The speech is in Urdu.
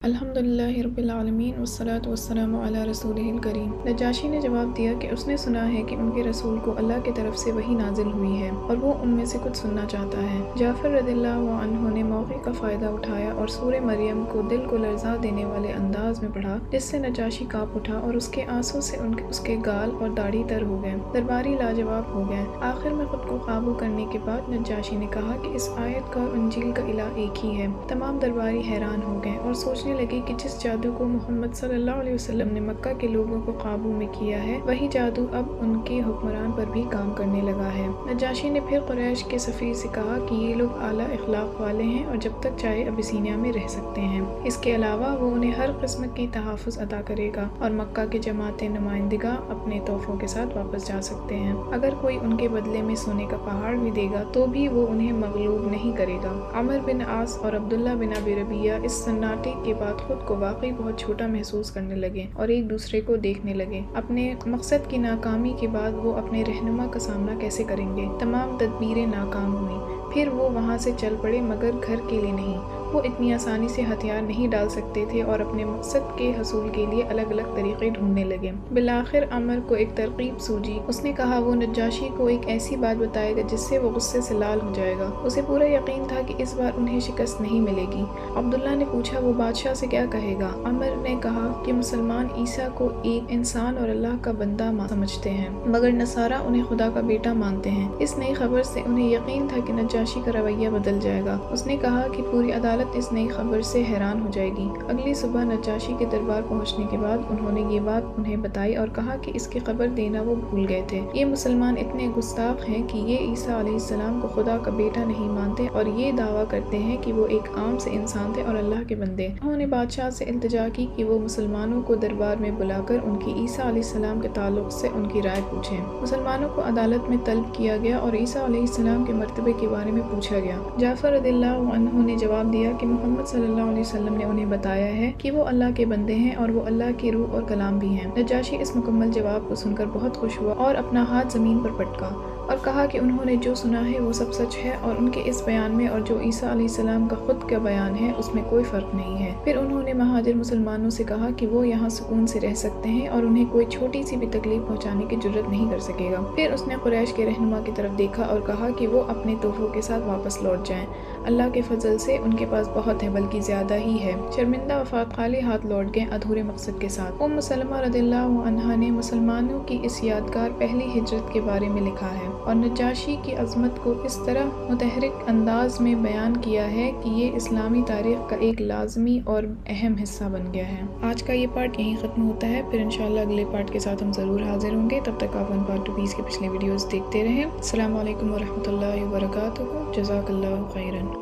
الحمدللہ رب العالمین والصلاة والسلام علی رسولہ الکریم۔ نجاشی نے جواب دیا کہ اس نے سنا ہے کہ ان کے رسول کو اللہ کی طرف سے وحی نازل ہوئی ہے اور وہ ان میں سے کچھ سننا چاہتا ہے۔ جعفر رضی اللہ عنہ نے موقع کا فائدہ اٹھایا اور سورہ مریم کو دل کو لرزا دینے والے انداز میں پڑھا، جس سے نجاشی کانپ اٹھا اور اس کے آنسوں سے اس کے گال اور داڑھی تر ہو گئے۔ درباری لاجواب ہو گئے۔ آخر میں خود کو قابو کرنے کے بعد نجاشی نے کہا کہ اس آیت کا اور انجیل کا الہ ایک ہی ہے۔ تمام درباری حیران ہو گئے اور سوچنے لگے کہ جس جادو کو محمد صلی اللہ علیہ وسلم نے مکہ کے لوگوں کو قابو میں کیا ہے، وہی جادو اب ان کے حکمران پر بھی کام کرنے لگا ہے۔ نجاشی نے پھر قریش کے سفیر سے کہا کہ یہ لوگ اعلیٰ اخلاق والے ہیں اور جب تک چاہے ابسینیا میں رہ سکتے ہیں۔ اس کے علاوہ وہ انہیں ہر قسم کی تحفظ عطا کرے گا اور مکہ کے جماعت نمائندگاں اپنے تحفوں کے ساتھ واپس جا سکتے ہیں۔ اگر کوئی ان کے بدلے میں سونے کا پہاڑ بھی دے گا تو بھی وہ انہیں مغلوب نہیں کرے گا۔ عمر بن عاص اور عبداللہ بن ابی ربیعہ اس سناٹے کے بعد خود کو واقعی بہت چھوٹا محسوس کرنے لگے اور ایک دوسرے کو دیکھنے لگے۔ اپنے مقصد کی ناکامی کے بعد وہ اپنے رہنما کا سامنا کیسے کریں گے؟ تمام تدبیریں ناکام ہوئیں۔ پھر وہ وہاں سے چل پڑے، مگر گھر کے لیے نہیں۔ وہ اتنی آسانی سے ہتھیار نہیں ڈال سکتے تھے اور اپنے مقصد کے حصول کے لیے الگ الگ طریقے ڈھونڈنے لگے۔ بالآخر عمر کو ایک ترغیب سوجی۔ اس نے کہا وہ نجاشی کو ایک ایسی بات بتائے گا جس سے وہ غصے سے لال ہو جائے گا۔ اسے پورا یقین تھا کہ اس بار انہیں شکست نہیں ملے گی۔ عبداللہ نے پوچھا وہ بادشاہ سے کیا کہے گا؟ عمر نے کہا کہ مسلمان عیسیٰ کو ایک انسان اور اللہ کا بندہ سمجھتے ہیں، مگر نصارہ انہیں خدا کا بیٹا مانتے ہیں۔ اس نئی خبر سے انہیں یقین تھا کہ نجاشی کا رویہ بدل جائے گا۔ اس نے کہا کہ پوری عدالت اس نئی خبر سے حیران ہو جائے گی۔ اگلی صبح نجاشی کے دربار پہنچنے کے بعد انہوں نے یہ بات انہیں بتائی اور کہا کہ اس کی خبر دینا وہ بھول گئے تھے۔ یہ مسلمان اتنے گستاخ ہیں کہ یہ عیسیٰ علیہ السلام کو خدا کا بیٹا نہیں مانتے اور یہ دعویٰ کرتے ہیں کہ وہ ایک عام سے انسان تھے اور اللہ کے بندے۔ انہوں نے بادشاہ سے التجا کی کہ وہ مسلمانوں کو دربار میں بلا کر ان کی عیسیٰ علیہ السلام کے تعلق سے ان کی رائے پوچھیں۔ مسلمانوں کو عدالت میں طلب کیا گیا اور عیسیٰ علیہ السلام کے مرتبے کے بارے میں پوچھا گیا۔ جعفر رضی اللہ عنہ نے جواب دیا کہ محمد صلی اللہ علیہ وسلم نے انہیں بتایا ہے کہ وہ اللہ کے بندے ہیں اور وہ اللہ کی روح اور کلام بھی ہیں۔ نجاشی اس مکمل جواب کو سن کر بہت خوش ہوا اور اپنا ہاتھ زمین پر پٹکا اور کہا کہ انہوں نے جو سنا ہے وہ سب سچ ہے اور ان کے اس بیان میں اور جو عیسیٰ علیہ السلام کا خود کا بیان ہے اس میں کوئی فرق نہیں ہے۔ پھر انہوں نے مہاجر مسلمانوں سے کہا کہ وہ یہاں سکون سے رہ سکتے ہیں اور انہیں کوئی چھوٹی سی بھی تکلیف پہنچانے کی جرات نہیں کر سکے گا۔ پھر اس نے قریش کے رہنما کی طرف دیکھا اور کہا کہ وہ اپنے تحفوں کے ساتھ واپس لوٹ جائیں۔ اللہ کے فضل سے ان کے پاس بہت ہے، بلکہ زیادہ ہی ہے۔ شرمندہ وفات خالی ہاتھ لوٹ گئے ادھورے مقصد کے ساتھ۔ سلمہ رضی اللہ عنہا نے مسلمانوں کی اس یادگار پہلی ہجرت کے بارے میں لکھا ہے اور نجاشی کی عظمت کو اس طرح متحرک انداز میں بیان کیا ہے کہ یہ اسلامی تاریخ کا ایک لازمی اور اہم حصہ بن گیا ہے۔ آج کا یہ پارٹ یہیں ختم ہوتا ہے، پھر انشاءاللہ اگلے پارٹ کے ساتھ ہم ضرور حاضر ہوں گے۔ تب تک آپ پارٹ 2 کے پچھلے ویڈیوز دیکھتے رہیں۔ السلام علیکم ورحمۃ اللہ وبرکاتہ۔ جزاک اللہ خیرن۔